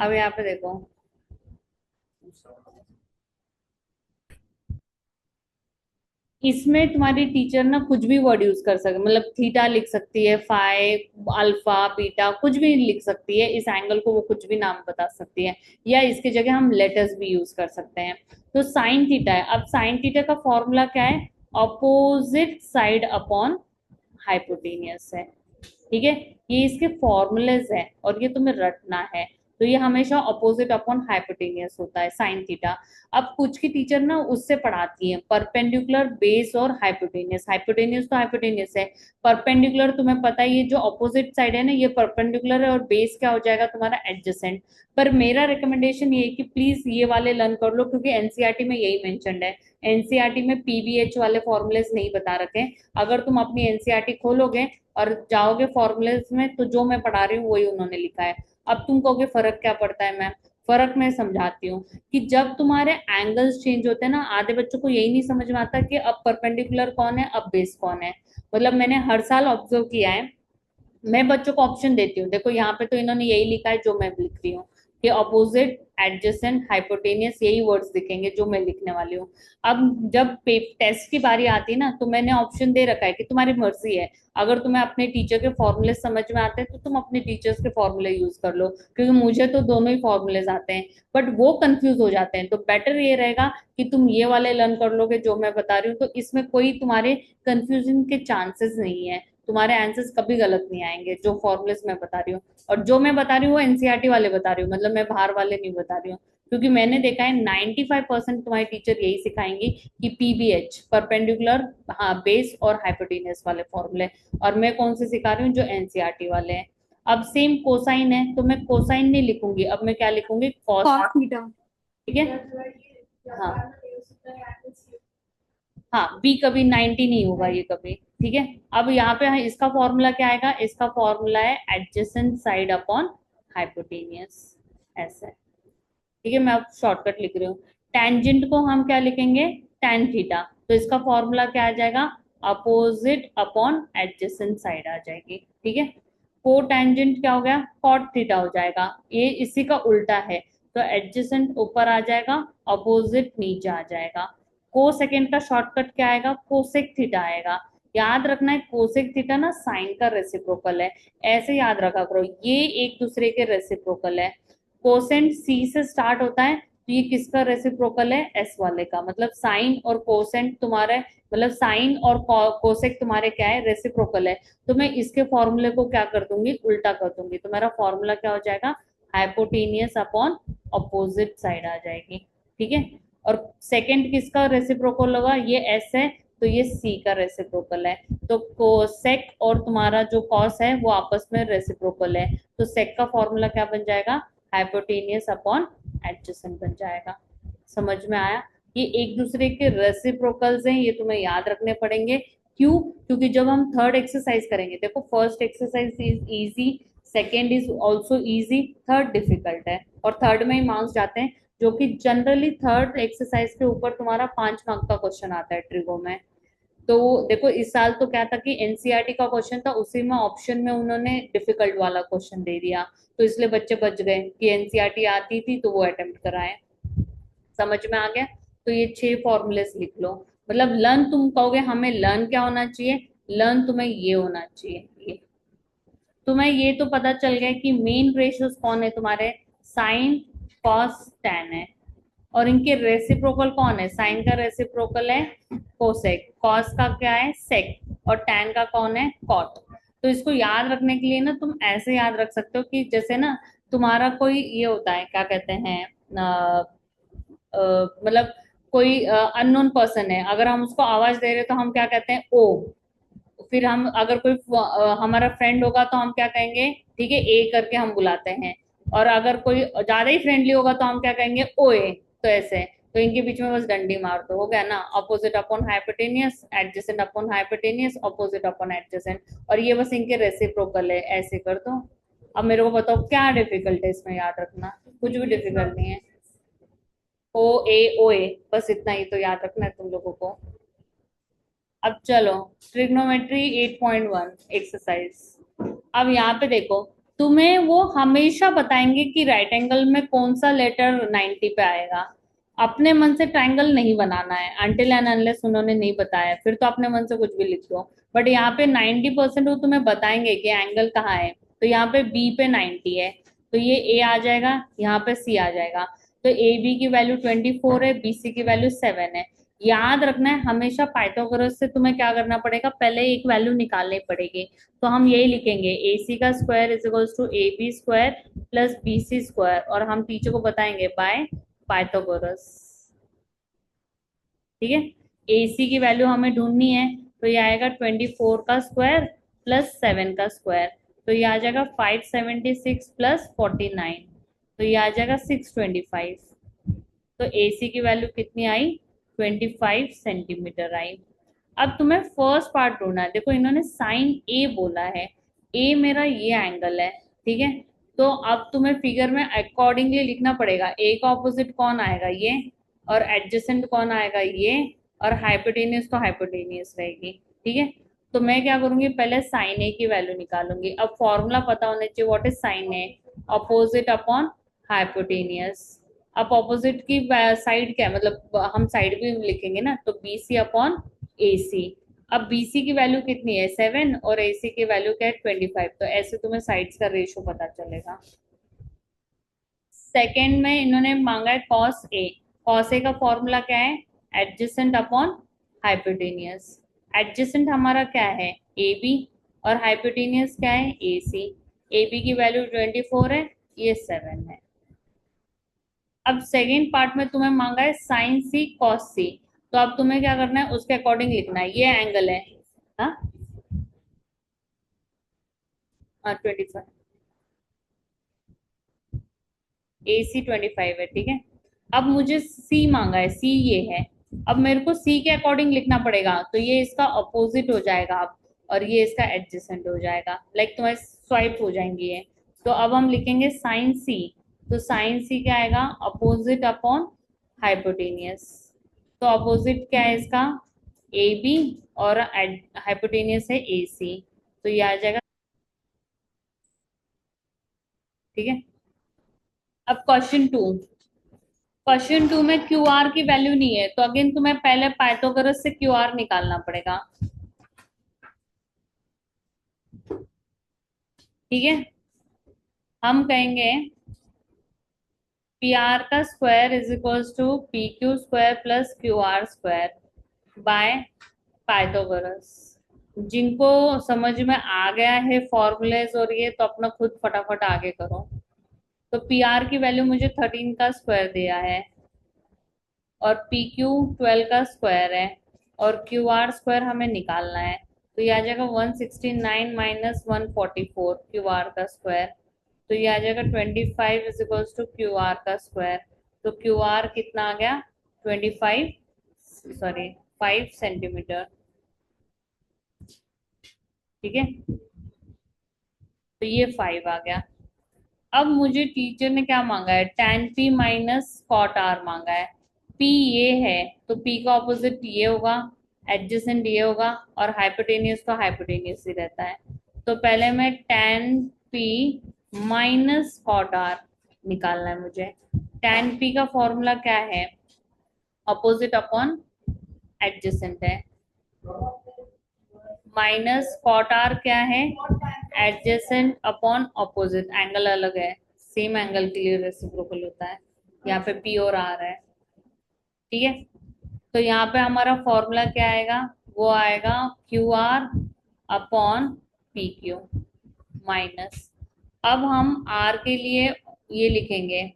अब यहाँ पे देखो, इसमें तुम्हारी टीचर ना कुछ भी वर्ड यूज कर सकती, मतलब थीटा लिख सकती है, फाइ, अल्फा, बीटा, कुछ भी लिख सकती है। इस एंगल को वो कुछ भी नाम बता सकती है, या इसके जगह हम लेटर्स भी यूज कर सकते हैं। तो साइन थीटा है। अब साइन थीटा का फॉर्मूला क्या है? अपोजिट साइड अपॉन हाइपोटेनियस है। ठीक है, ये इसके फॉर्मूलेज है और ये तुम्हें रटना है। तो ये हमेशा अपोजिट अपॉन हाइपोटेनियस होता है साइन थीटा। अब कुछ की टीचर ना उससे पढ़ाती है परपेंडिकुलर, बेस और हाइपोटेनियस। हाइपोटेनियस तो हाइपोटेनियस है, परपेंडिकुलर तुम्हें पता है, ये जो अपोजिट साइड है ना ये परपेंडिकुलर है, और बेस क्या हो जाएगा तुम्हारा? एडजेसेंट। पर मेरा रिकमेंडेशन ये है कि प्लीज ये वाले लर्न कर लो, क्योंकि एनसीईआरटी में यही मेंशन्ड है। एनसीईआरटी में पीवीएच वाले फॉर्मूलेस नहीं बता रखे। अगर तुम अपनी एनसीईआरटी खोलोगे और जाओगे फॉर्मूलेस में, तो जो मैं पढ़ा रही हूँ वही उन्होंने लिखा है। अब तुम कहोगे फर्क क्या पड़ता है मैम? फर्क मैं समझाती हूँ कि जब तुम्हारे एंगल्स चेंज होते हैं ना, आधे बच्चों को यही नहीं समझ में आता कि अब परपेंडिकुलर कौन है, अब बेस कौन है। मतलब मैंने हर साल ऑब्जर्व किया है, मैं बच्चों को ऑप्शन देती हूँ, देखो यहाँ पे तो इन्होंने यही लिखा है जो मैं लिख रही हूँ, कि अपोजिट, एडजेसेंट, हाइपोटेनियस, यही वर्ड्स दिखेंगे जो मैं लिखने वाली हूँ। अब जब टेस्ट की बारी आती है ना, तो मैंने ऑप्शन दे रखा है कि तुम्हारी मर्जी है। अगर तुम्हें अपने टीचर के फॉर्मूले समझ में आते हैं तो तुम अपने टीचर्स के फॉर्मूले यूज कर लो, क्योंकि मुझे तो दोनों ही फॉर्मूलेज आते हैं, बट वो कंफ्यूज हो जाते हैं। तो बेटर ये रहेगा कि तुम ये वाले लर्न कर लोगे जो मैं बता रही हूँ, तो इसमें कोई तुम्हारे कंफ्यूजन के चांसेस नहीं है, तुम्हारे आंसर्स कभी गलत नहीं आएंगे जो फॉर्मुलेस मैं बता रही हूँ। और जो मैं बता रही हूँ वो एनसीईआरटी वाले बता रही हूँ, मतलब मैं बाहर वाले नहीं बता रही हूँ। क्योंकि मैंने देखा है 95% तुम्हारी टीचर यही सिखाएंगी कि पीबीएच, परपेंडिकुलर, हाँ, बेस और हाइपोटेनियस वाले फॉर्मूले। और मैं कौन से सिखा रही हूँ? जो एनसीईआरटी वाले हैं। अब सेम कोसाइन है, तो मैं कोसाइन नहीं लिखूंगी, अब मैं क्या लिखूंगी? कॉस। Cos theta. ठीक है। हाँ, हाँ, बी कभी 90 नहीं होगा ये कभी। ठीक है। अब यहाँ पे इसका फॉर्मूला क्या आएगा? इसका फॉर्मूला है एडजेसेंट साइड अपॉन हाइपोटेनियस, ऐसा है। ठीक है, मैं अब शॉर्टकट लिख रही हूँ। टेंजेंट को हम क्या लिखेंगे? Tan theta. तो इसका फॉर्मूला क्या आ जाएगा? अपोजिट अपॉन एडजेसेंट साइड आ जाएगी। ठीक है। को टेंजेंट क्या हो गया? कॉट थीटा हो जाएगा। ये इसी का उल्टा है, तो एडजेसेंट ऊपर आ जाएगा, अपोजिट नीचे आ जाएगा। को सेकेंड का शॉर्टकट क्या आएगा? कोसेक थीटा आएगा। याद रखना है, कोसेक थीटा ना साइन का रेसिप्रोकल है, ऐसे याद रखा करो, ये एक दूसरे के रेसिप्रोकल है। कोसेंट सी से स्टार्ट होता है, तो ये किसका रेसिप्रोकल है? एस वाले का। मतलब साइन और कोसेंट तुम्हारे, मतलब साइन और कोसेक तुम्हारे क्या है? रेसिप्रोकल है। तो मैं इसके फॉर्मूले को क्या कर दूंगी? उल्टा कर दूंगी। तो मेरा फॉर्मूला क्या हो जाएगा? हाइपोटेनियस अपॉन अपोजिट साइड आ जाएगी। ठीक है। और सेकंड किसका रेसिप्रोकल होगा? ये एस है, तो ये सी का रेसिप्रोकल है। तो कोसेक और तुम्हारा जो कॉस है वो आपस में रेसिप्रोकल है, तो सेक का फॉर्मूला क्या बन जाएगा? हाइपोटेनियस अपॉन एडजेसेंट बन जाएगा। समझ में आया? ये एक दूसरे के रेसिप्रोकल्स हैं, ये तुम्हें याद रखने पड़ेंगे। क्यों? क्योंकि जब हम थर्ड एक्सरसाइज करेंगे, देखो first exercise is easy, second is also easy, third difficult है, और थर्ड में ही मार्क्स जाते हैं। जो कि जनरली थर्ड एक्सरसाइज के ऊपर तुम्हारा 5 मार्क का क्वेश्चन आता है ट्रिगो में। तो देखो इस साल तो क्या था कि एनसीईआरटी का क्वेश्चन था, उसी में ऑप्शन में उन्होंने डिफिकल्ट वाला क्वेश्चन दे दिया, तो इसलिए बच्चे बच गए कि एनसीईआरटी आती थी तो वो अटेम्प्ट कराए। समझ में आ गया? तो ये 6 फॉर्मूलेस लिख लो। मतलब लर्न, तुम कहोगे हमें लर्न क्या होना चाहिए? लर्न तुम्हें ये होना चाहिए, ये। तुम्हें ये तो पता चल गया कि मेन रेशियोज कौन है तुम्हारे? साइन, कॉस, टैन है। और इनके रेसिप्रोकल कौन है? साइन का रेसिप्रोकल है कोसेक, कॉस का क्या है? सेक, और टैन का कौन है? कॉट। तो इसको याद रखने के लिए ना तुम ऐसे याद रख सकते हो कि जैसे ना तुम्हारा कोई ये होता है, क्या कहते हैं, मतलब कोई अननोन पर्सन है, अगर हम उसको आवाज दे रहे हैं तो हम क्या कहते हैं? ओ। फिर हम अगर कोई हमारा फ्रेंड होगा तो हम क्या कहेंगे? ठीक है, ए करके हम बुलाते हैं। और अगर कोई ज्यादा ही फ्रेंडली होगा तो हम क्या कहेंगे? ओए। तो ऐसे, तो इनके बीच में बस डंडी मार दो, हो गया ना? Opposite upon hypotenuse, adjacent upon hypotenuse, opposite upon adjacent. और ये बस इनके रेसिप्रोकल है, ऐसे कर दो। अब मेरे को बताओ क्या डिफिकल्ट है इसमें याद रखना? कुछ भी डिफिकल्ट नहीं है। ओ, ए, ओ, ए, बस इतना ही तो याद रखना है तुम लोगों को। अब चलो, ट्रिग्नोमेट्री 8.1 एक्सरसाइज। अब यहाँ पे देखो, तुम्हें वो हमेशा बताएंगे कि राइट एंगल में कौन सा लेटर 90 पे आएगा। अपने मन से ट्रायंगल नहीं बनाना है, अनटिल एंड अनलेस उन्होंने नहीं बताया, फिर तो अपने मन से कुछ भी लिख दो। बट यहाँ पे 90% वो तुम्हें बताएंगे कि एंगल कहाँ है। तो यहाँ पे बी पे 90 है, तो ये ए आ जाएगा, यहाँ पे सी आ जाएगा। तो ए बी की वैल्यू 24 है, बी सी की वैल्यू 7 है। याद रखना है हमेशा पाइथागोरस से तुम्हें क्या करना पड़ेगा, पहले एक वैल्यू निकालनी पड़ेगी। तो हम यही लिखेंगे, ए सी का square is equals to A B square plus B C square, और हम टीचर को बताएंगे बाय पाइथागोरस। ठीक है, ए सी की वैल्यू हमें ढूंढनी है, तो ये आएगा 24 का स्क्वायर प्लस 7 का स्क्वायर, तो ये आ जाएगा 576 प्लस 49, तो ये आ जाएगा 625। तो ए सी की वैल्यू कितनी आई, 25 सेंटीमीटर आई। अब तुम्हें फर्स्ट पार्ट ढूंढना है। देखो इन्होंने साइन ए बोला है, ए मेरा ये एंगल है, ठीक है। तो अब तुम्हें फिगर में अकॉर्डिंगली लिखना पड़ेगा, ए का ऑपोजिट कौन आएगा, ये, और एडजेसेंट कौन आएगा, ये, और हाइपोटेनियस तो हाइपोटेनियस रहेगी। ठीक है, तो मैं क्या करूंगी, पहले साइन ए की वैल्यू निकालूंगी। अब फॉर्मूला पता होना चाहिए, what is sign A, opposite upon hypotenuse. अब ऑपोजिट की साइड क्या है, मतलब हम साइड भी लिखेंगे ना, तो बी सी अपॉन ए सी। अब BC की वैल्यू कितनी है, 7, और AC की वैल्यू क्या है, 25। तो ऐसे तुम्हें साइड्स का रेशियो पता चलेगा। सेकेंड में इन्होंने मांगा है कॉस ए। कॉस ए का फॉर्मूला क्या है, एडजेसेंट अपॉन हाइपोटेनियस। एडजेसेंट हमारा क्या है, ए बी, और हाइपोटेनियस क्या है, ए सी। ए बी की वैल्यू 24 है, ये 7 है। अब सेकेंड पार्ट में तुम्हें मांगा है साइन सी कॉस सी। तो अब तुम्हें क्या करना है, उसके अकॉर्डिंग लिखना है, ये एंगल है, हाँ, 25, ए सी 25 है, ठीक है। अब मुझे सी मांगा है, सी ये है। अब मेरे को सी के अकॉर्डिंग लिखना पड़ेगा, तो ये इसका अपोजिट हो जाएगा अब, और ये इसका एडजेसेंट हो जाएगा, लाइक तुम्हारी स्वाइप हो जाएंगी ये। तो अब हम लिखेंगे साइन सी। तो साइन सी क्या आएगा, अपोजिट अपॉन हाइपोटेनियस। तो अपोजिट क्या है इसका, ए बी, और हाइपोटेनियस है ए सी। तो ये आ जाएगा, ठीक है। अब क्वेश्चन टू में क्यू आर की वैल्यू नहीं है, तो अगेन तुम्हें पहले पाइथागोरस से क्यू आर निकालना पड़ेगा। ठीक है, हम कहेंगे पी आर का square is equals to P Q square plus Q R square by Pythagoras. जिनको समझ में आ गया है फॉर्मूलेज और ये, तो अपना खुद फटाफट आगे करो। तो पी आर की वैल्यू मुझे 13 का स्क्वायर दिया है, और पी क्यू 12 का स्क्वायर है, और क्यू आर स्क्वायर हमें निकालना है। तो ये आ जाएगा 169 माइनस 144 क्यू आर का स्क्वायर। तो ये आ जाएगा 25 is equals to Q R का स्क्वायर। तो क्यू आर कितना आ गया, 25, सॉरी 5 सेंटीमीटर। ठीक है, तो ये 5 आ गया। अब मुझे टीचर ने क्या मांगा है, tan p minus cot R मांगा है। p ये है, तो p का ऑपोजिट ये होगा, एडजेसेंट ये होगा, और हाइपोटेनियस तो हाइपोटेनियस ही रहता है। तो पहले मैं tan p minus cot R निकालना है मुझे। tan p का फॉर्मूला क्या है, अपोजिट अपॉन एडजेसेंट है, माइनस कॉट आर क्या है, एडजेसेंट अपॉन ऑपोजिट, एंगल अलग है, सेम एंगल के लिए रेसिप्रोकल होता है। यहाँ पे पी और आर है, ठीक है। तो यहाँ पे हमारा फॉर्मूला क्या आएगा, वो आएगा Q R upon P Q minus, अब हम आर के लिए ये लिखेंगे।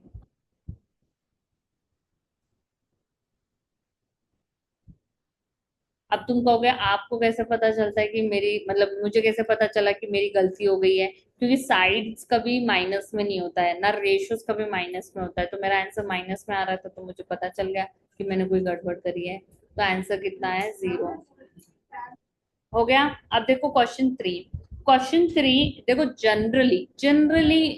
अब तुम कहोगे आपको कैसे पता चलता है कि मेरी, मतलब मुझे कैसे पता चला कि मेरी गलती हो गई है, क्योंकि साइड्स कभी माइनस में नहीं होता है ना, रेशियोज कभी माइनस में होता है। तो मेरा आंसर माइनस में आ रहा था, तो मुझे पता चल गया कि मैंने कोई गड़बड़ करी है। तो आंसर कितना है, 0 हो गया। अब देखो क्वेश्चन 3। क्वेश्चन 3 देखो, जनरली जनरली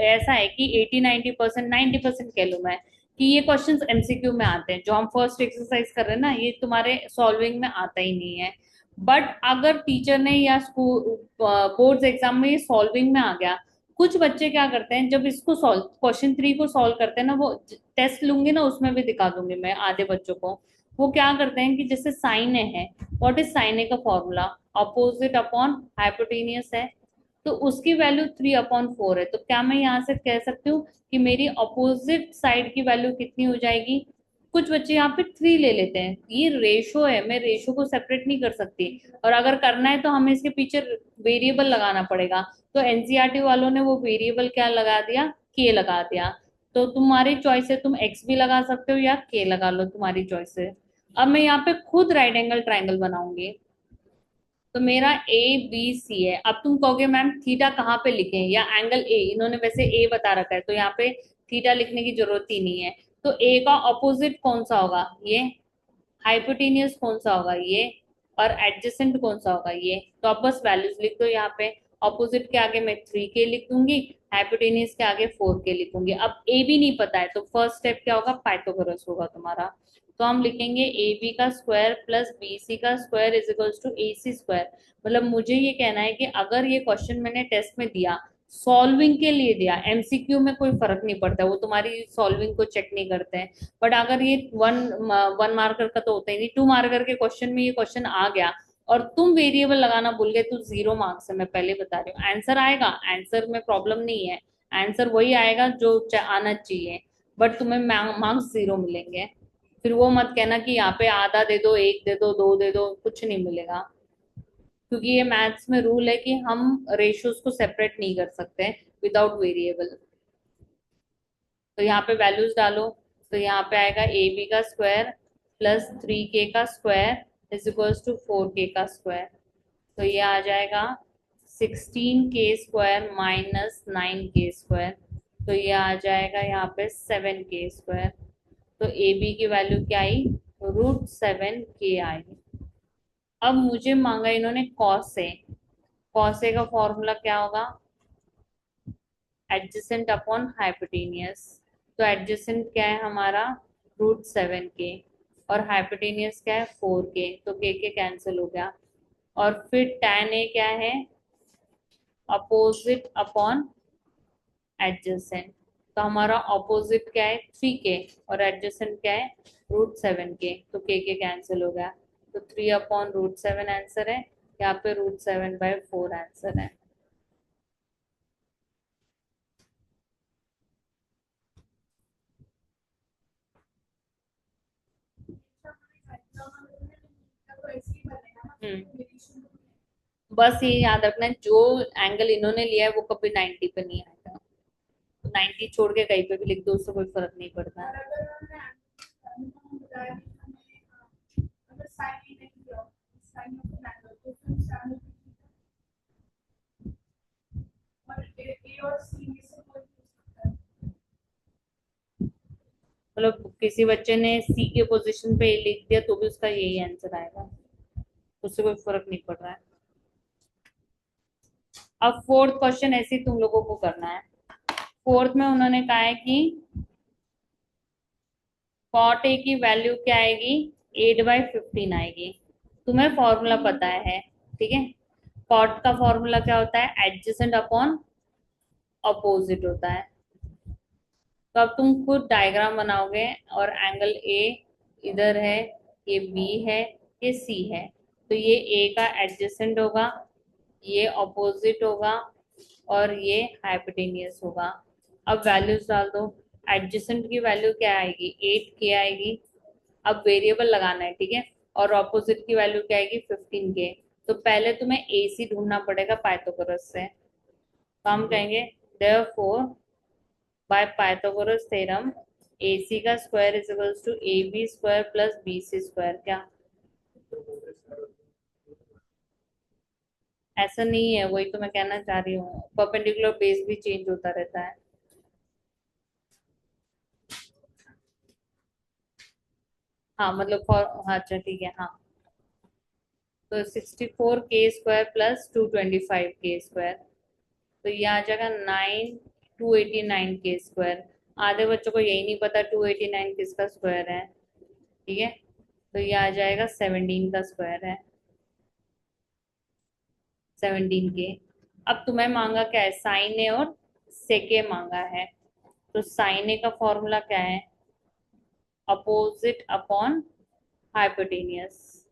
ऐसा है कि 80-90%, 90% कह लूं मैं, कि ये क्वेश्चंस एमसीक्यू में आते हैं। जो हम फर्स्ट एक्सरसाइज कर रहे हैं ना, ये तुम्हारे सॉल्विंग में आता ही नहीं है। बट अगर टीचर ने या स्कूल बोर्ड्स एग्जाम में ये सॉल्विंग में आ गया, कुछ बच्चे क्या करते हैं, जब इसको सॉल्व क्वेश्चन 3 को सॉल्व करते हैं ना, वो टेस्ट लूंगी ना, उसमें भी दिखा दूंगी मैं आधे बच्चों को। वो क्या करते हैं कि जैसे साइन है, व्हाट इज साइन ए का फॉर्मूला, अपोजिट अपॉन हाइपोटेनियस है, तो उसकी वैल्यू 3/4 है। तो क्या मैं यहाँ से कह सकती हूँ कि मेरी अपोजिट साइड की वैल्यू कितनी हो जाएगी? कुछ बच्चे यहाँ पे 3 ले लेते हैं, ये रेशो है, मैं रेशो को सेपरेट नहीं कर सकती, और अगर करना है तो हमें इसके पीछे वेरिएबल लगाना पड़ेगा। तो एनसीईआरटी वालों ने वो वेरिएबल क्या लगा दिया, के लगा दिया। तो तुम्हारी चॉइस है, तुम एक्स भी लगा सकते हो या के लगा लो, तुम्हारी चॉइस है। अब मैं यहाँ पे खुद राइट एंगल ट्राइंगल बनाऊंगी। तो मेरा ए बी सी है। अब तुम कहोगे मैम थीटा कहाँ पे लिखें, या एंगल ए, इन्होंने वैसे ए बता रखा है तो यहाँ पे थीटा लिखने की जरूरत ही नहीं है। तो ए का ऑपोजिट कौन सा होगा, ये। हाइपोटेनियस कौन सा होगा, ये। और एडजेसेंट कौन सा होगा, ये। तो आप बस वैल्यूज लिख दो यहाँ पे। ऑपोजिट के आगे मैं 3k लिख दूंगी, हाइपोटेनियस के आगे 4k लिखूंगी। अब ए भी नहीं पता है तो फर्स्ट स्टेप क्या होगा, पाइथागोरस होगा तुम्हारा। तो हम लिखेंगे ए बी का स्क्वायर प्लस बी सी का square is equals to A C square. मतलब मुझे ये कहना है कि अगर ये क्वेश्चन मैंने टेस्ट में दिया, सॉल्विंग के लिए दिया, एमसीक्यू में कोई फर्क नहीं पड़ता, वो तुम्हारी सॉल्विंग को चेक नहीं करते हैं। बट अगर ये वन मार्कर का तो होता ही नहीं, 2 मार्कर के क्वेश्चन में ये क्वेश्चन आ गया और तुम वेरिएबल लगाना भूल गए, तो 0 मार्क्स है, मैं पहले बता रही हूँ। आंसर आएगा, आंसर में प्रॉब्लम नहीं है, आंसर वही आएगा जो आना चाहिए, बट तुम्हें मार्क्स 0 मिलेंगे। फिर वो मत कहना कि यहाँ पे आधा दे दो, एक दे दो, दो दे दो, कुछ नहीं मिलेगा। क्योंकि ये मैथ्स में रूल है कि हम रेशियोज को सेपरेट नहीं कर सकते विदाउट वेरिएबल। तो यहाँ पे वैल्यूज डालो। तो यहाँ पे आएगा ए बी का स्क्वायर प्लस 3k का square is equals to 4k का स्क्वायर। तो ये आ जाएगा 16k square minus 9k square. तो ये आ जाएगा यहाँ पे 7k स्क्वायर। तो ए बी की वैल्यू क्या आई, √7k आई। अब मुझे मांगा इन्होंने कॉस ए। कॉस ए का फॉर्मूला क्या होगा, एडजेसेंट अपॉन हाइपोटेनियस। तो एडजेसेंट क्या है हमारा, √7k, और हाइपोटेनियस क्या है 4k, तो के कैंसिल हो गया। और फिर tan ए क्या है, अपोजिट अपॉन एडजेसेंट। तो हमारा अपोजिट क्या है 3k, और एडजेसेंट क्या है √7k, तो के कैंसिल हो गया। तो 3/√7 आंसर है, यहाँ पे √7/4 आंसर है। हम्म, बस ये याद रखना है, जो एंगल इन्होंने लिया है वो कभी 90 पे नहीं आएगा। तो 90 छोड़ के कहीं पे भी लिख दो, उससे कोई फर्क नहीं पड़ता है। मतलब किसी बच्चे ने सी के पोजीशन पे लिख दिया तो भी उसका यही आंसर आएगा, उससे कोई फर्क नहीं पड़ रहा है। अब फोर्थ क्वेश्चन ऐसे ही तुम लोगों को करना है। फोर्थ में उन्होंने कहा है कि कॉट ए की वैल्यू क्या आएगी, 8/15 आएगी। तुम्हें फॉर्मूला पता है, ठीक है। कॉट का फॉर्मूला क्या होता है, एडजेसेंट अपॉन अपोजिट होता है। तो अब तुम खुद डायग्राम बनाओगे, और एंगल ए इधर है, ये बी है, ये सी है। तो ये ए का एडजेसेंट होगा, ये अपोजिट होगा, और ये हाइपोटेनियस होगा। अब वैल्यूज डाल दो। एडजेसेंट की वैल्यू क्या आएगी, 8k आएगी। अब वेरिएबल लगाना है, ठीक है। और ऑपोजिट की वैल्यू क्या आएगी, 15k। तो पहले तुम्हें ए सी ढूंढना पड़ेगा पाइथागोरस से। तो हम कहेंगे therefore by Pythagoras theorem AC का square is equals to AB square plus BC square. क्या ऐसा नहीं है, वही तो मैं कहना चाह रही हूँ, परपेंडिकुलर बेस भी चेंज होता रहता है। हाँ मतलब फॉर, हाँ अच्छा ठीक है, हाँ। तो 64k square plus 225k square. तो ये आ जाएगा 289k स्क्वायर। आधे बच्चों को यही नहीं पता 289 किसका स्क्वायर है, ठीक है। तो ये आ जाएगा 17 का स्क्वायर है, 17k। अब तुम्हें मांगा क्या है, साइन ए और सेक ए मांगा है, तो साइन ए का फॉर्मूला क्या है, अपोजिट अपॉन हाइपोटेनियस।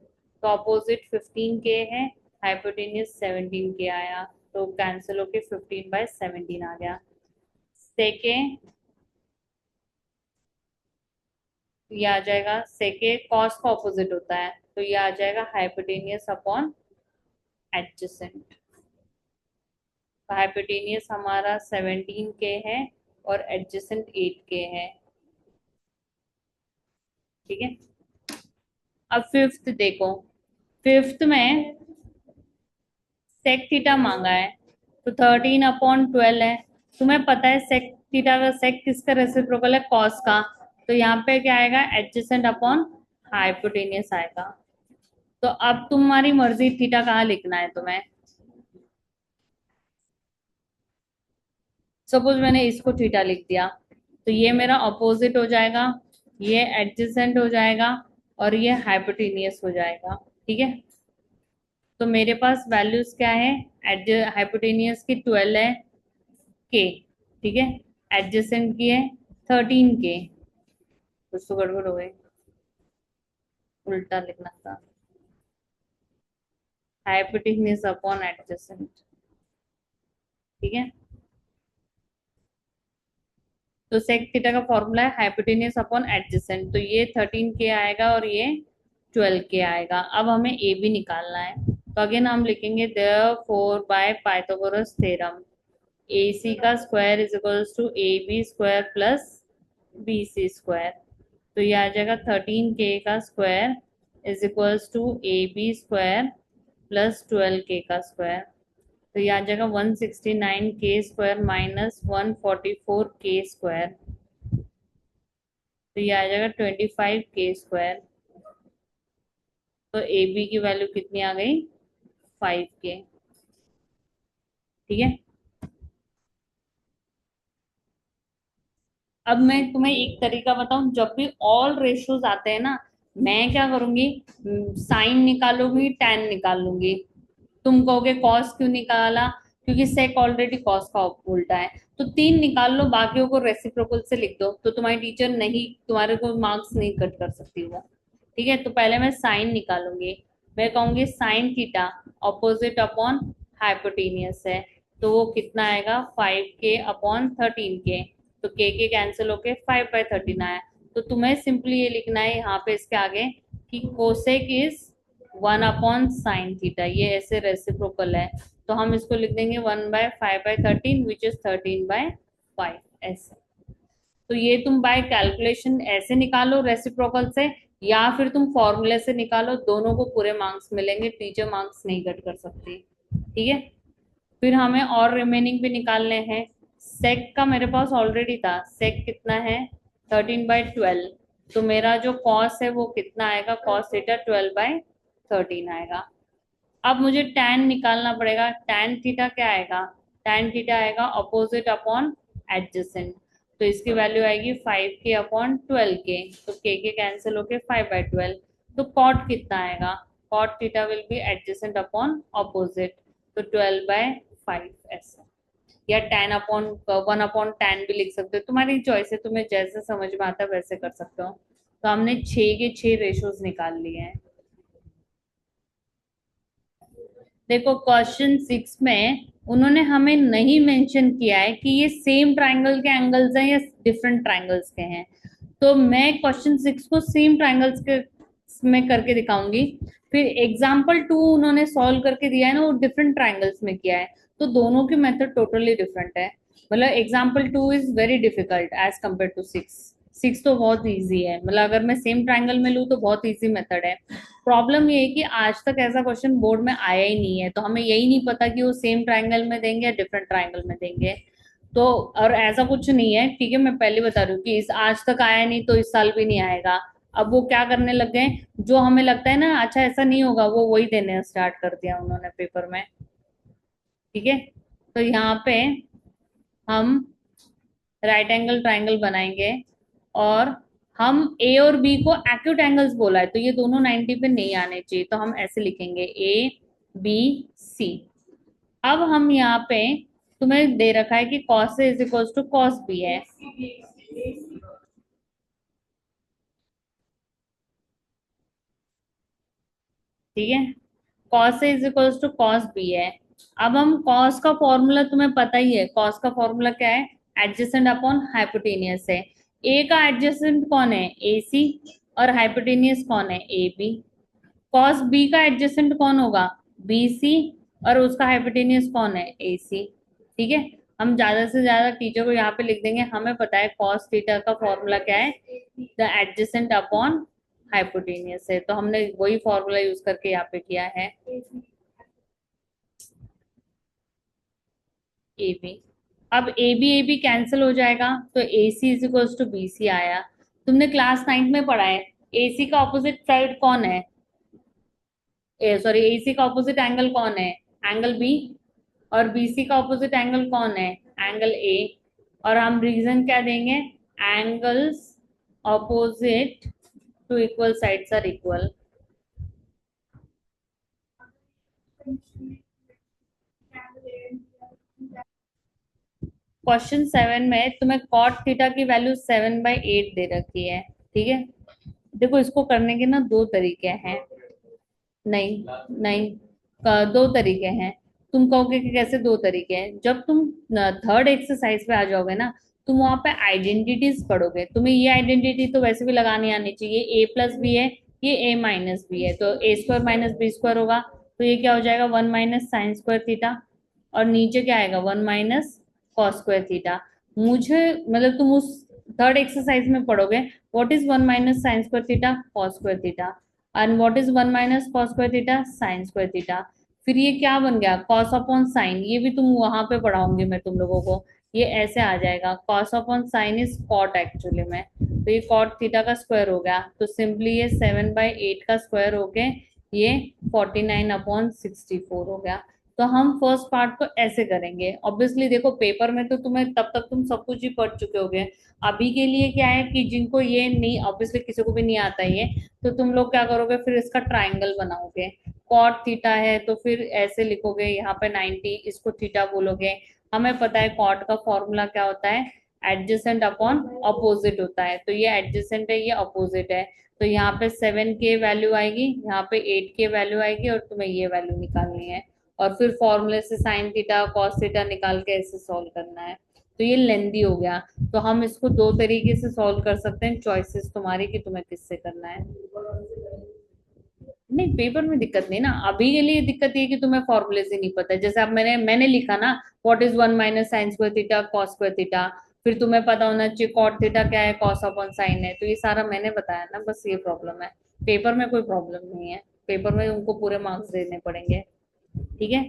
तो अपोजिट 15k है, हाइपोटेनियस 17k आया, तो कैंसिल होके 15/17 आ गया। सेके ये आ जाएगा, सेके कॉस का ऑपोजिट होता है, तो ये आ जाएगा हाइपोटेनियस अपॉन एडजेसेंट। हाइपोटेनियस हमारा 17k है और एडजेसेंट 8k है। ठीक है, अब फिफ्थ देखो, फिफ्थ में सेक थीटा मांगा है, तो 13/12 है। तुम्हें पता है सेक थीटा का सेक किसका रेसिप्रोकल है, कॉस का, तो यहाँ पे क्या आएगा, एडजेसेंट अपॉन हाइपोटेनियस आएगा। तो अब तुम्हारी मर्जी थीटा कहाँ लिखना है तुम्हें। सपोज मैंने इसको थीटा लिख दिया, तो ये मेरा अपोजिट हो जाएगा, ये एडजेसेंट हो जाएगा और ये हाइपोटेनियस हो जाएगा। ठीक है, तो मेरे पास वैल्यूज क्या है, हाइपोटेनियस की 12 है के, ठीक है, एडजेसेंट की है 13k। कुछ तो गड़बड़ हो गई, उल्टा लिखना था, हाइपोटेनियस अपॉन एडजेसेंट। ठीक है, तो सेक थीटा का फॉर्मूला है हाइपोटेनियस अपॉन एडजेसेंट, तो ये 13k आएगा और ये 12k आएगा। अब हमें ए बी निकालना है, तो अगेन हम लिखेंगे therefore by Pythagoras theorem A C का square is equals to A B square plus B C square. तो ये आ जाएगा 13k का square is equals to A B square plus 12k का स्क्वायर। तो ये आ जाएगा 169k square minus 144k square, तो ये आ जाएगा 25k स्क्वायर। तो ए बी की वैल्यू कितनी आ गई, 5k। ठीक है, अब मैं तुम्हें एक तरीका बताऊं, जब भी ऑल रेशियोज आते हैं ना, मैं क्या करूंगी, साइन निकालूंगी, tan निकाल लूंगी। तुम कहोगे कॉस क्यों निकाला, क्योंकि सेक ऑलरेडी कॉस का उल्टा है, तो 3 निकाल लो, बाकियों को रेसिप्रोकल से लिख दो, तो तुम्हारी टीचर नहीं, तुम्हारे को मार्क्स नहीं कट कर सकती वो। ठीक है, तो पहले मैं साइन निकालूंगी, मैं कहूंगी sine theta opposite upon hypotenuse है, तो वो कितना आएगा, 5k/13k। तो के कैंसिल होके 5/13 आया। तो तुम्हें सिंपली ये लिखना है यहाँ पे इसके आगे कि कोसेक इज 1/sin थीटा, ये ऐसे रेसिप्रोकल है, तो हम इसको लिख देंगे 1/5/13 विच इज 13/5 ऐसे। तो ये तुम बाय कैलकुलेशन ऐसे निकालो रेसिप्रोकल से, या फिर तुम फॉर्मूले से निकालो, दोनों को पूरे मार्क्स मिलेंगे, टीचर मार्क्स नहीं कट कर सकती। ठीक है, फिर हमें और रिमेनिंग भी निकालने हैं। सेक का मेरे पास ऑलरेडी था, सेक कितना है 13/12, तो मेरा जो कॉस है वो कितना आएगा, कॉस थीटा 12/13 आएगा। अब मुझे tan निकालना पड़ेगा, tan थीटा क्या आएगा, tan थीटा आएगा अपोजिट अपॉन एडजेसेंट, तो इसकी वैल्यू आएगी 5k/12k, तो के कैंसिल होके 5/12। तो कॉट कितना आएगा, cot theta will be adjacent upon opposite, तो 12/5 ऐसा, या tan/1/tan भी लिख सकते हो, तुम्हारी चॉइस है, तुम्हें जैसे समझ में आता है वैसे कर सकते हो। तो हमने 6 के 6 रेशियोज निकाल लिए हैं। देखो क्वेश्चन 6 में उन्होंने हमें नहीं मेंशन किया है कि ये सेम ट्राइंगल के एंगल्स हैं या डिफरेंट ट्राइंगल्स के हैं, तो मैं क्वेश्चन 6 को सेम ट्राइंगल्स के में करके दिखाऊंगी। फिर एग्जाम्पल 2 उन्होंने सॉल्व करके दिया है ना, वो डिफरेंट ट्राइंगल्स में किया है, तो दोनों की मेथड टोटली डिफरेंट है। मतलब example 2 is very difficult as compare to 6। 6 तो बहुत इजी है, मतलब अगर मैं सेम ट्राइंगल में लूँ तो बहुत इजी मेथड है। प्रॉब्लम ये है कि आज तक ऐसा क्वेश्चन बोर्ड में आया ही नहीं है, तो हमें यही नहीं पता कि वो सेम ट्राइंगल में देंगे या डिफरेंट ट्राइंगल में देंगे। तो और ऐसा कुछ नहीं है, ठीक है, मैं पहले बता रही हूँ कि इस आज तक आया नहीं तो इस साल भी नहीं आएगा। अब वो क्या करने लग गए, जो हमें लगता है ना अच्छा ऐसा नहीं होगा, वो वही देने स्टार्ट कर दिया उन्होंने पेपर में। ठीक है, तो यहाँ पे हम राइट एंगल ट्राइंगल बनाएंगे, और हम ए और बी को एक्यूट एंगल्स बोला है, तो ये दोनों 90 पे नहीं आने चाहिए, तो हम ऐसे लिखेंगे ए बी सी। अब हम यहाँ पे तुम्हें दे रखा है कि cos A is equals to cos B है। ठीक है, cos A is equals to cos B है। अब हम cos का फॉर्मूला तुम्हें पता ही है, cos का फॉर्मूला क्या है, एडजेसेंट अपॉन हाइपोटेनियस है। A का एडजेसेंट कौन है, AC, और हाइपोटेनियस कौन है, AB। cos B का एडजेसेंट कौन होगा, BC, और उसका हाइपोटेनियस कौन है, AC। ठीक है, हम ज्यादा से ज्यादा टीचर को यहाँ पे लिख देंगे, हमें पता है cos थीटा का फॉर्मूला क्या है, द एडजेसेंट अपॉन हाइपोटेनियस है, तो हमने वही फॉर्मूला यूज करके यहाँ पे किया है, AB। अब AB कैंसिल हो जाएगा, तो AC is equals to BC आया। तुमने क्लास 9 में पढ़ा है, AC का ऑपोजिट साइड कौन है, सॉरी, AC का ऑपोजिट एंगल कौन है, एंगल B, और BC का ऑपोजिट एंगल कौन है, एंगल A। और हम रीजन क्या देंगे, angles opposite to equal sides are equal. Question 7 में तुम्हें कॉट थीटा की वैल्यू 7/8 दे रखी है। ठीक है, देखो इसको करने के ना दो तरीके हैं, नहीं नहीं, दो तरीके हैं। तुम कहोगे कि कैसे दो तरीके हैं, जब तुम थर्ड एक्सरसाइज पे आ जाओगे ना, तुम वहां पे आइडेंटिटीज पढ़ोगे, तुम्हें ये आइडेंटिटी तो वैसे भी लगानी आनी चाहिए, A+B है, ये A-B है, तो A² - B² होगा, तो ये क्या हो जाएगा, 1 - sin² थीटा, और नीचे क्या आएगा, 1 - cos² थीटा। मुझे मतलब तुम उस थर्ड एक्सरसाइज में पढ़ोगे, what is 1 - sin² theta, cos² theta, and what is 1 - cos² theta, sin² theta. फिर ये क्या बन गया, कॉस अपॉन साइन, ये भी तुम वहां पे पढ़ाऊंगी मैं तुम लोगों को, ये ऐसे आ जाएगा, cos upon sine is cot actually में, तो ये कॉट थीटा का स्क्वायर हो गया, तो सिंपली ये 7/8 का स्क्वायर हो गए, ये 49/64 हो गया। तो हम फर्स्ट पार्ट को ऐसे करेंगे, ऑब्वियसली देखो पेपर में तो तुम्हें तब तक तुम सब कुछ ही पढ़ चुके होगे, अभी के लिए क्या है कि जिनको ये नहीं, ऑब्वियसली किसी को भी नहीं आता ये, तो तुम लोग क्या करोगे, फिर इसका ट्राइंगल बनाओगे, कॉट थीटा है तो फिर ऐसे लिखोगे, यहाँ पे 90, इसको थीटा बोलोगे। हमें पता है कॉट का फॉर्मूला क्या होता है, एडजेसेंट अपॉन अपोजिट होता है, तो ये एडजेसेंट है, ये अपोजिट है, तो यहाँ पे 7 के वैल्यू आएगी, यहाँ पे 8 के वैल्यू आएगी, और तुम्हें ये वैल्यू निकालनी है, और फिर फॉर्मूले से साइन थीटा कॉस थीटा निकाल के ऐसे सॉल्व करना है। तो ये लेंदी हो गया, तो हम इसको दो तरीके से सॉल्व कर सकते हैं, चॉइसेस तुम्हारी कि तुम्हें किससे करना है। नहीं, पेपर में दिक्कत नहीं ना, अभी के लिए दिक्कत ये है कि तुम्हें फॉर्मूले से नहीं पता है, जैसे अब मैंने लिखा ना, व्हाट इज 1 - sin² थीटा cos²थीटा, फिर तुम्हें पता होना चाहिए कॉट थीटा क्या है, कॉस अपॉन साइन है, तो ये सारा मैंने बताया ना, बस ये प्रॉब्लम है। पेपर में कोई प्रॉब्लम नहीं है, पेपर में उनको पूरे मार्क्स देने पड़ेंगे। ठीक है,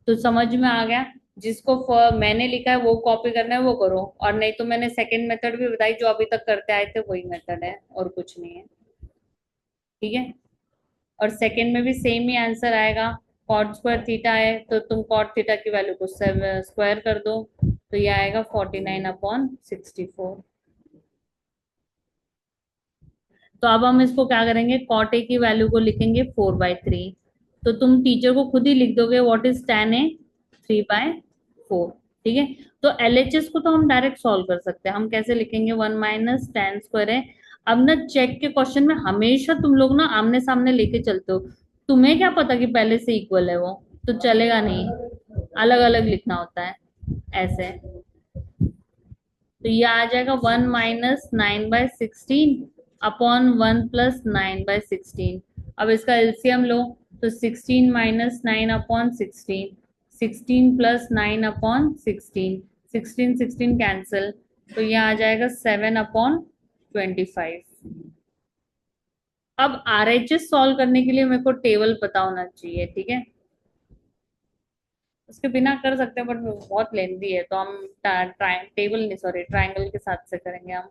तो समझ में आ गया, जिसको मैंने लिखा है वो कॉपी करना है वो करो, और नहीं तो मैंने सेकंड मेथड भी बताई, जो अभी तक करते आए थे वही मेथड है, और कुछ नहीं है। ठीक है, और सेकंड में भी सेम ही आंसर आएगा, cot² थीटा है तो तुम cot थीटा की वैल्यू को स्क्वायर कर दो, तो ये आएगा 49/64। तो अब हम इसको क्या करेंगे, cot A की वैल्यू को लिखेंगे 4/3, तो तुम टीचर को खुद ही लिख दोगे, व्हाट इज tan A, 3/4। ठीक है, तो LHS को तो हम डायरेक्ट सॉल्व कर सकते हैं, हम कैसे लिखेंगे, 1 - tan² है। अब ना चेक के क्वेश्चन में हमेशा तुम लोग ना आमने सामने लेके चलते हो, तुम्हें क्या पता कि पहले से इक्वल है वो, तो चलेगा नहीं, अलग अलग लिखना होता है ऐसे। तो ये आ जाएगा 1 - 9/16 अपॉन 1 + 9/16। अब इसका एलसीएम लो, तो 16 - 9/16, 16 + 9/16, 16 कैंसिल, तो ये आ जाएगा 7/25। अब आरएचएस सॉल्व करने के लिए मेरे को टेबल पता होना चाहिए, ठीक है, उसके बिना कर सकते हैं बट बहुत लेंदी है, तो हम टेबल नहीं, सॉरी, ट्राइंगल के साथ से करेंगे हम,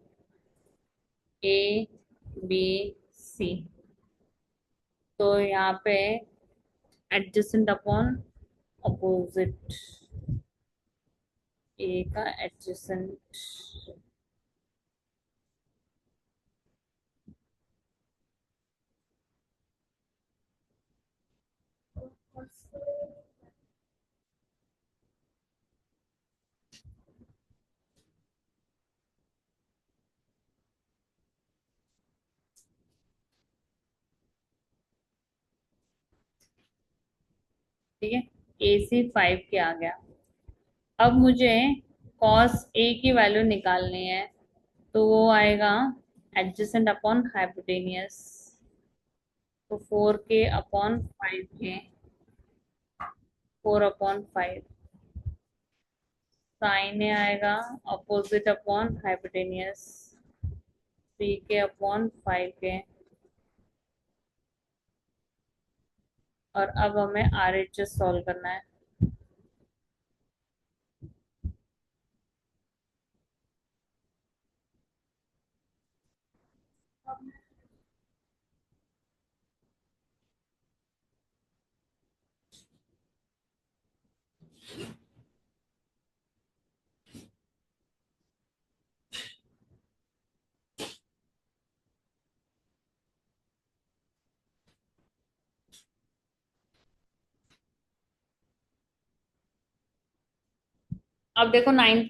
ABC, तो यहाँ पे एडजेसेंट अपॉन अपोजिट, ए का एडजेसेंट, ठीक है, AC 5 के आ गया। अब मुझे cos A की वैल्यू निकालनी है, तो वो आएगा एडजेसेंट अपॉन हाइपोटेनियस, तो 4K अपॉन 5K, 4/5। साइन ए आएगा opposite upon hypotenuse, 3K upon 5K। और अब हमें RHS सॉल्व करना है। अब देखो नाइन्थ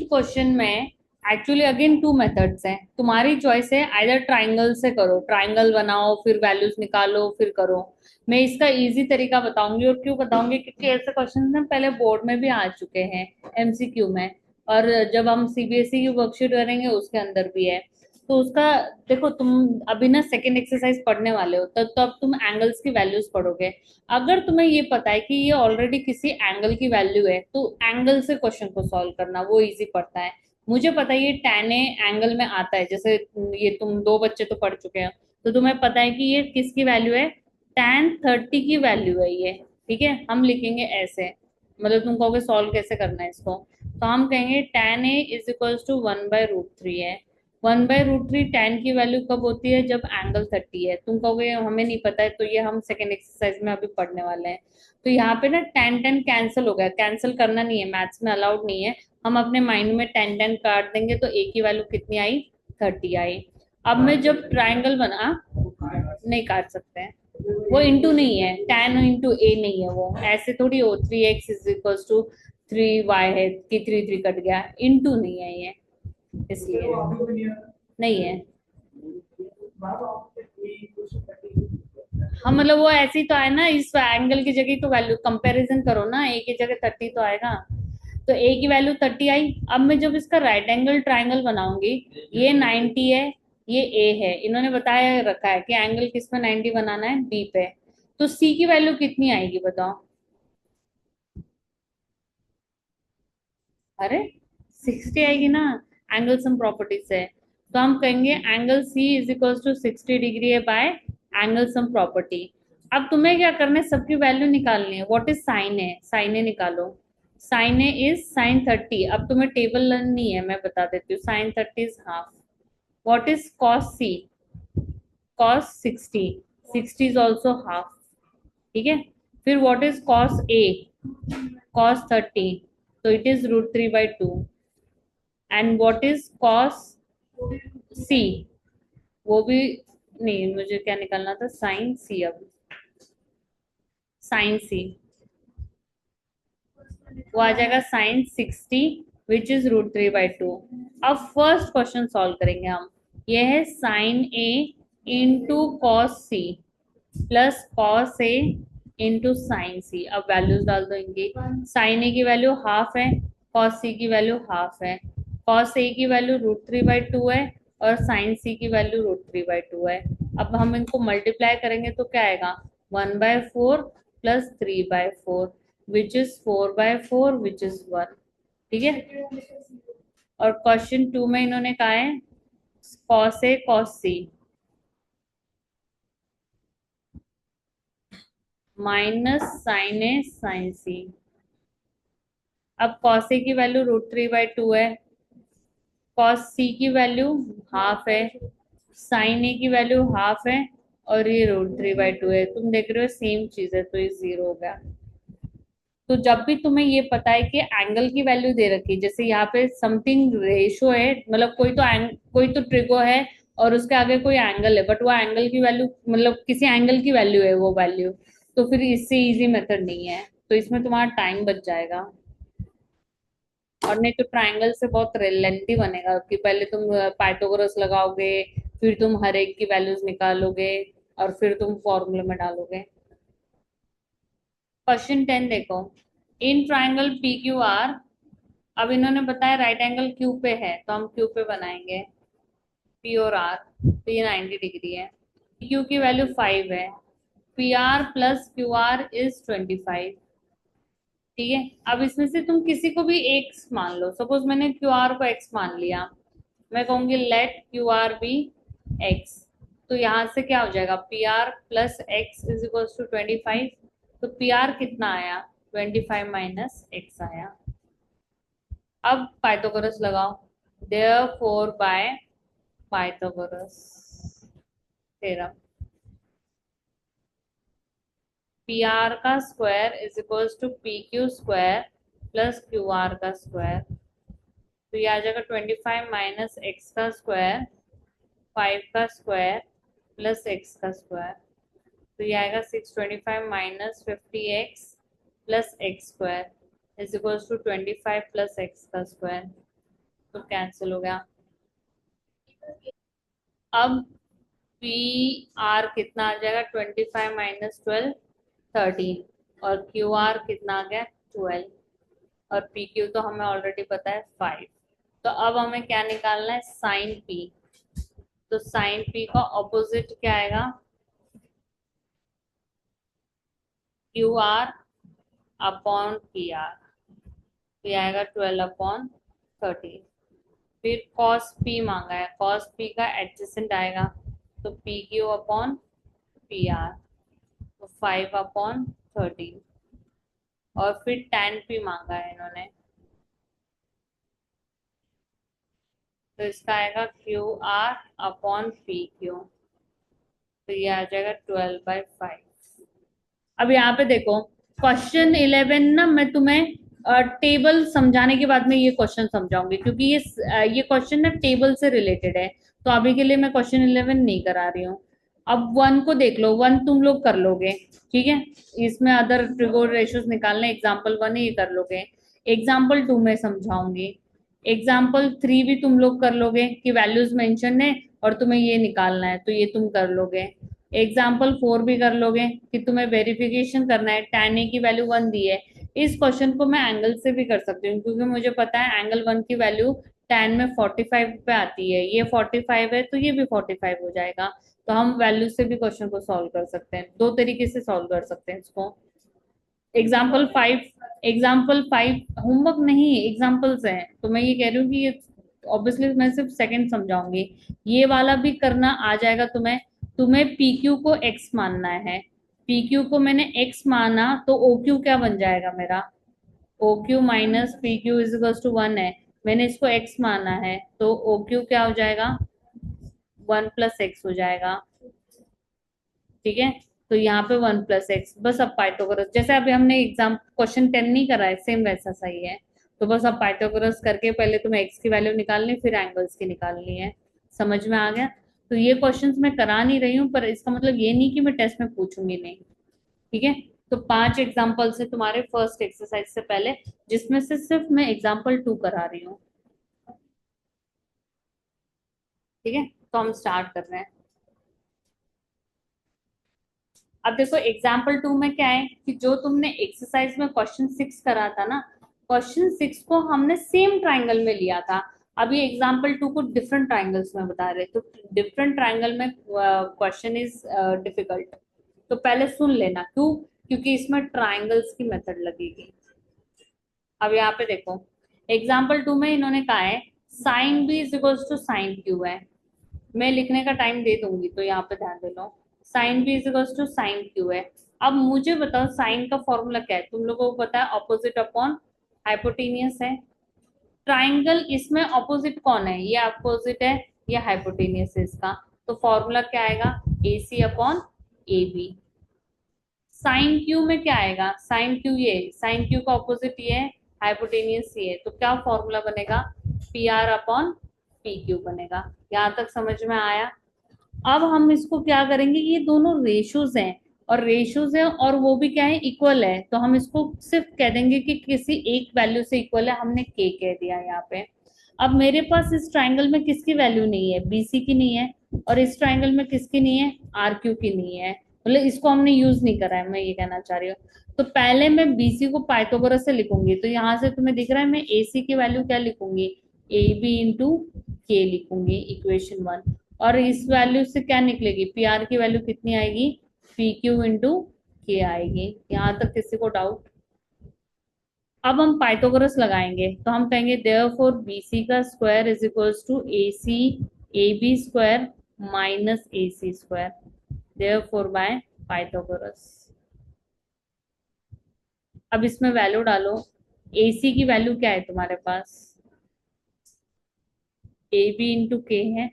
क्वेश्चन में एक्चुअली अगेन टू मेथड्स हैं, तुम्हारी चॉइस है, आइदर ट्राइंगल से करो, ट्राइंगल बनाओ फिर वैल्यूज निकालो फिर करो। मैं इसका इजी तरीका बताऊंगी, और क्यों बताऊंगी क्योंकि ऐसे क्वेश्चन ना पहले बोर्ड में भी आ चुके हैं, MCQ में, और जब हम CBSE की वर्कशीट करेंगे उसके अंदर भी है। तो उसका देखो, तुम अभी ना सेकेंड एक्सरसाइज पढ़ने वाले हो, तो अब तुम एंगल्स की वैल्यूज पढ़ोगे। अगर तुम्हें ये पता है कि ये ऑलरेडी किसी एंगल की वैल्यू है, तो एंगल से क्वेश्चन को सॉल्व करना वो इजी पड़ता है। मुझे पता है ये tan ए एंगल में आता है, जैसे ये तुम दो बच्चे तो पढ़ चुके हो, तो तुम्हें पता है कि ये किसकी वैल्यू है, tan 30 की वैल्यू है ये। ठीक है, हम लिखेंगे ऐसे, मतलब तुम कहोगे सॉल्व कैसे करना है इसको, तो हम कहेंगे tan A is equals to 1/√3 है। 1/√3 tan की वैल्यू कब होती है, जब एंगल 30 है। तुम कहोगे हमें नहीं पता है, तो ये हम सेकेंड एक्सरसाइज में अभी पढ़ने वाले हैं। तो यहाँ पे ना tan tan कैंसिल हो गया, कैंसिल करना नहीं है, मैथ्स में अलाउड नहीं है। हम अपने माइंड में tan tan काट देंगे, तो A की वैल्यू कितनी आई, 30 आई। अब मैं जब ट्राइंगल बना, नहीं काट सकते हैं, वो इंटू नहीं है, tan इंटू A नहीं है, वो ऐसे थोड़ी हो 3x is equal to 3y है कि 3 कट गया, इंटू नहीं है ये, इसलिए नहीं है। हाँ, मतलब वो ऐसे ही तो आए ना, इस एंगल की जगह तो वैल्यू कंपैरिजन करो ना, A की जगह 30 तो आएगा, तो A की वैल्यू 30 आई। अब मैं जब इसका राइट एंगल ट्राइंगल बनाऊंगी, ये 90 है, ये A है, इन्होंने बताया रखा है कि एंगल किस पे 90 बनाना है, B पे। तो C की वैल्यू कितनी आएगी बताओ। अरे 60 आएगी ना, एंगल सम प्रॉपर्टी से। तो हम कहेंगे angle C is equal to 60 degree है बाय एंगल सम प्रॉपर्टी। अब तुम्हें क्या करना है, सबकी वैल्यू निकालनी है। व्हाट इज साइन है, साइन ए निकालो। Sine A is sin 30। अब तुम्हें टेबल लर्न है, मैं बता देती हूँ, sin 30 is half. What is cos C, cos 60, 60 is also half. ठीक है, फिर what is cos A, cos 30, तो it is √3/2। And what is cos C, वो भी नहीं, मुझे क्या निकालना था, साइन सी। अब साइन सी वो आ जाएगा sin 60, विच इज √3/2। अब फर्स्ट क्वेश्चन सॉल्व करेंगे हम। ये है sine A into cos C plus cos A into sine C. अब वैल्यूज डाल दो इनकी। साइन ए की वैल्यू हाफ है, कॉस सी की वैल्यू हाफ है, कॉस ए की वैल्यू √3/2 है, और साइन सी की वैल्यू √3/2 है। अब हम इनको मल्टीप्लाई करेंगे तो क्या आएगा, 1/4 plus 3/4, which is 4/4, which is 1। ठीक है, और क्वेश्चन 2 में इन्होंने कहा है कॉस ए कॉस सी माइनस साइन ए साइन सी। अब कॉस ए की वैल्यू √3/2 है, कॉस सी की वैल्यू हाफ है, साइन ए की वैल्यू हाफ है, और ये √3/2 है। तुम देख रहे हो सेम चीज है, तो ये 0 हो गया। तो जब भी तुम्हें ये पता है कि एंगल की वैल्यू दे रखी है, जैसे यहाँ पे समथिंग रेशो है, मतलब कोई तो ट्रिगो है और उसके आगे कोई एंगल है, बट वो एंगल की वैल्यू मतलब किसी एंगल की वैल्यू है वो वैल्यू, तो फिर इससे इजी मेथड नहीं है, तो इसमें तुम्हारा टाइम बच जाएगा। और नहीं तो ट्राइंगल से बहुत लेंथी बनेगा, कि पहले तुम पाइथागोरस लगाओगे, फिर तुम हर एक की वैल्यूज निकालोगे, और फिर तुम फॉर्मूले में डालोगे। क्वेश्चन 10 देखो, in triangle P Q are, अब इन्होंने बताया राइट एंगल क्यू पे है तो हम क्यू पे बनाएंगे पी और आर, तो ये 90 डिग्री है। क्यू की वैल्यू 5 है, P R plus Q are is 25। ठीक है, अब इसमें से तुम किसी को भी एक्स मान लो, सपोज मैंने क्यू आर को एक्स मान लिया, मैं कहूंगी let Q R be X, तो यहाँ से क्या हो जाएगा, P R plus X is equal to 25। तो पी आर कितना आया, 25 माइनस एक्स आया। अब पाइथागोरस लगाओ, therefore by Pythagoras theorem, P R का square is equal to P Q square plus Q R का स्क्वायर, तो ये आ जाएगा 25 माइनस एक्स का स्क्वायर, 5 का स्क्वायर प्लस एक्स का स्क्वायर, तो ये आएगा 625 minus 50x plus X square is equal to 25 plus X का स्क्वायर, तो कैंसिल हो गया। अब पी आर कितना आ जाएगा, 25 माइनस 12 13, और क्यू आर कितना आ गया 12, और पी क्यू तो हमें ऑलरेडी पता है 5। तो अब हमें क्या निकालना है, साइन पी, तो साइन पी का ऑपोजिट क्या आएगा, Q R upon P are, तो ये आएगा 12/13। फिर कॉस पी मांगा है, कॉस पी का एडजेसेंट आएगा, तो P Q upon P are, तो 5/13, और फिर tan पी मांगा है इन्होंने, तो इसका आएगा Q R upon P Q, तो ये आ जाएगा 12/5। अब यहाँ पे देखो, क्वेश्चन 11 ना मैं तुम्हें टेबल समझाने के बाद में ये क्वेश्चन समझाऊंगी, क्योंकि ये क्वेश्चन ना टेबल से रिलेटेड है, तो अभी के लिए मैं क्वेश्चन 11 नहीं करा रही हूँ। अब वन को देख लो, वन तुम लोग कर लोगे, ठीक है, इसमें अदर ट्रिगोन रेशियोज निकालने, एग्जाम्पल 1 ये कर लोगे, एग्जाम्पल 2 में समझाऊंगी, एग्जाम्पल 3 भी तुम लोग कर लोगे कि वैल्यूज मेंशन है और तुम्हें ये निकालना है, तो ये तुम कर लोगे। एग्जाम्पल 4 भी कर लोगे कि तुम्हें वेरिफिकेशन करना है, tan a की वैल्यू 1 दी है, इस क्वेश्चन को मैं एंगल से भी कर सकती हूँ, क्योंकि मुझे पता है एंगल 1 की वैल्यू tan में 45 पे आती है, ये 45 है तो ये भी 45 हो जाएगा, तो हम वैल्यू से भी क्वेश्चन को सॉल्व कर सकते हैं, दो तरीके से सॉल्व कर सकते हैं इसको। एग्जाम्पल 5, एग्जाम्पल 5 होमवर्क नहीं एग्जाम्पल्स हैं, तो मैं ये कह रही हूँ कि ये ऑब्वियसली मैं सिर्फ सेकंड समझाऊंगी, ये वाला भी करना आ जाएगा तुम्हें। तुम्हें पी क्यू को एक्स मानना है, पी क्यू को मैंने एक्स माना तो ओ क्यू क्या बन जाएगा मेरा, O Q minus P Q is equal to 1 है, मैंने इसको एक्स माना है तो ओ क्यू क्या हो जाएगा, 1 प्लस एक्स हो जाएगा। ठीक है, तो यहाँ पे 1 प्लस एक्स, बस अब पाइथागोरस, जैसे अभी हमने एग्जाम क्वेश्चन 10 नहीं करा है, सेम वैसा सही है, तो बस अब पाइथागोरस करके पहले तुम्हें एक्स की वैल्यू निकालनी, फिर एंगल्स की निकालनी है। समझ में आ गया, तो ये क्वेश्चंस मैं करा नहीं रही हूँ, पर इसका मतलब ये नहीं कि मैं टेस्ट में पूछूंगी नहीं। ठीक है, तो 5 एग्जाम्पल से तुम्हारे फर्स्ट एक्सरसाइज से पहले, जिसमें से सिर्फ मैं एग्जाम्पल 2 करा रही हूँ। ठीक है, तो हम स्टार्ट कर रहे हैं। अब देखो एग्जाम्पल 2 में क्या है कि जो तुमने एक्सरसाइज में क्वेश्चन 6 करा था ना, क्वेश्चन 6 को हमने सेम ट्राइंगल में लिया था, अभी एग्जाम्पल 2 को डिफरेंट ट्राइंगल्स में बता रहे, तो डिफरेंट ट्राइंगल में क्वेश्चन इज डिफिकल्ट, तो पहले सुन लेना, क्यों, क्योंकि इसमें ट्राइंगल्स की मेथड लगेगी। अब यहाँ पे देखो, एग्जाम्पल 2 में इन्होंने कहा है sine B is equal to sine Q है, मैं लिखने का टाइम दे दूंगी तो यहाँ पे ध्यान दे लो, sine B is equal to sine Q है। अब मुझे बताओ साइन का फॉर्मूला क्या है, तुम लोगों को पता है ऑपोजिट अपॉन हाइपोटेनियस है, ट्राइंगल इसमें ऑपोजिट कौन है, ये ऑपोजिट है, ये हाइपोटेनियस है इसका, तो फॉर्मूला क्या आएगा, A C upon A B. Sine Q में क्या आएगा, साइन क्यू, ये साइन क्यू का ऑपोजिट ये है, हाइपोटेनियस ये है, तो क्या फॉर्मूला बनेगा, P R upon P Q बनेगा। यहाँ तक समझ में आया। अब हम इसको क्या करेंगे, ये दोनों रेशोज हैं, और रेशोज है और वो भी क्या है, इक्वल है, तो हम इसको सिर्फ कह देंगे कि किसी एक वैल्यू से इक्वल है, हमने के कह दिया यहाँ पे। अब मेरे पास इस ट्राइंगल में किसकी वैल्यू नहीं है, बीसी की नहीं है, और इस ट्राइंगल में किसकी नहीं है, आर क्यू की नहीं है, मतलब इसको हमने यूज नहीं करा है, मैं ये कहना चाह रही हूँ। तो पहले मैं बीसी को पाइथागोरस से लिखूंगी, तो यहाँ से तुम्हें दिख रहा है मैं एसी की वैल्यू क्या लिखूंगी, ए बी इंटू के लिखूंगी, इक्वेशन 1। और इस वैल्यू से क्या निकलेगी, पी आर की वैल्यू कितनी आएगी, पी क्यू इंटू के आएगी। यहाँ तक किसी को डाउट? अब हम पाइथागोरस लगाएंगे, तो हम कहेंगे देयरफॉर बीसी का square is equals to A C A B square minus A C square, therefore by Pythagoras. अब इसमें वैल्यू डालो, ए सी की वैल्यू क्या है तुम्हारे पास, ए बी इंटू के है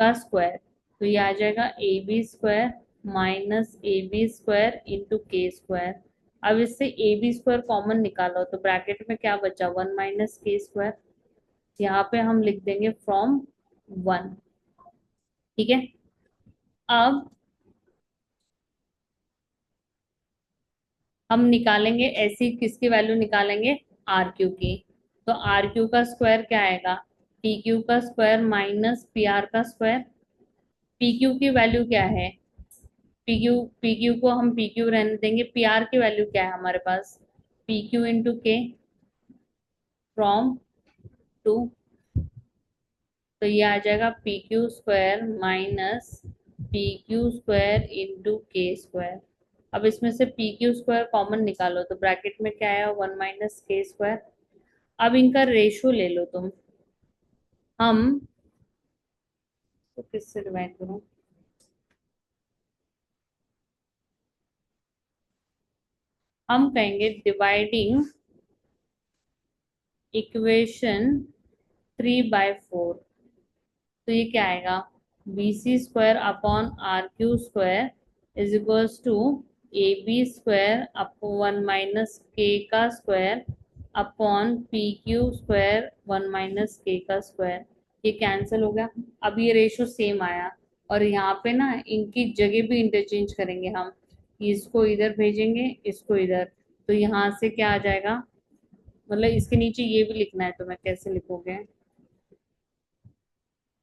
का स्क्वायर, तो ये आ जाएगा A B square minus A B square into K square. अब इससे ए बी स्क्वायर कॉमन निकालो, तो ब्रैकेट में क्या बचा, 1 - के स्क्वायर। यहाँ पे हम लिख देंगे फ्रॉम 1। ठीक है। अब हम निकालेंगे ऐसी किसकी वैल्यू निकालेंगे, आर क्यू की। तो आर क्यू का स्क्वायर क्या आएगा, पी क्यू का स्क्वायर माइनस पी आर का स्क्वायर। पी क्यू की वैल्यू क्या है, पी क्यू को हम पी क्यू रहने देंगे, पी आर की वैल्यू क्या है हमारे पास, पी क्यू इंटू के फ्रॉम 2। तो ये आ जाएगा P Q square minus P Q square into K square. अब इसमें से पी क्यू स्क्वायर कॉमन निकालो, तो ब्रैकेट में क्या आया, 1 - के स्क्वायर। अब इनका रेशो ले लो तुम। हम तो किससे डिवाइड करूं, हम कहेंगे डिवाइडिंग इक्वेशन 3/4। तो ये क्या आएगा, B C square upon R Q square is equals to A B square upon 1 - K का square upon P Q square 1 - K का स्क्वायर। ये कैंसिल हो गया। अब ये रेशो सेम आया, और यहाँ पे ना इनकी जगह भी इंटरचेंज करेंगे हम, इसको इधर भेजेंगे, इसको इधर। तो यहाँ से क्या आ जाएगा, मतलब इसके नीचे ये भी लिखना है, तो मैं कैसे लिखोगे,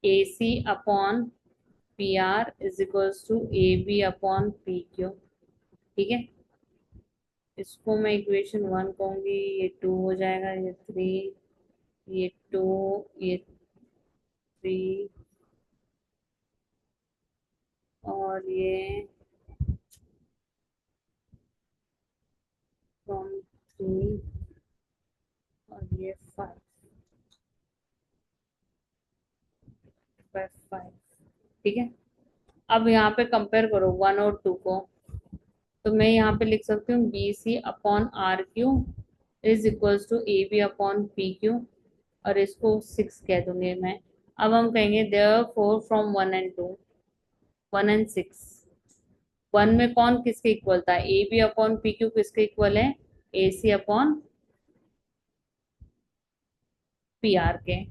A C upon P R is equals to A B upon P Q. ठीक है। इसको मैं इक्वेशन 1 कहूंगी, ये 2 हो जाएगा, ये 3, ये 2, ये 3, और ये फ्रॉम 3, और ये 5/5। ठीक है। अब यहाँ पे कंपेयर करो 1 और 2 को, तो मैं यहाँ पे लिख सकती हूँ B C upon R Q is equals to A B upon P Q, और इसको 6 कह दूंगी मैं। अब हम कहेंगे देयरफॉर फ्रॉम 1 and 2, 1 and 6। 1 में कौन किसके इक्वल था, A B upon P Q किसके इक्वल है, A C upon P R के।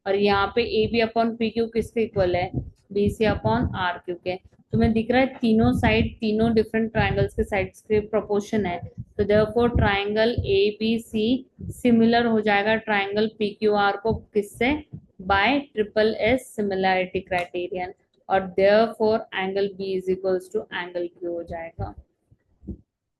और यहाँ पे A B upon P Q किसके इक्वल है, B C upon R Q के। तुम्हें दिख रहा है तीनों साइड, तीनों डिफरेंट ट्राइंगल्स के साइड्स के प्रोपोर्शन है। तो therefore triangle A B C similar हो जाएगा ट्राइंगल पी क्यू आर को, किससे, by triple S similarity criterion. और therefore angle B is equals to angle Q हो जाएगा।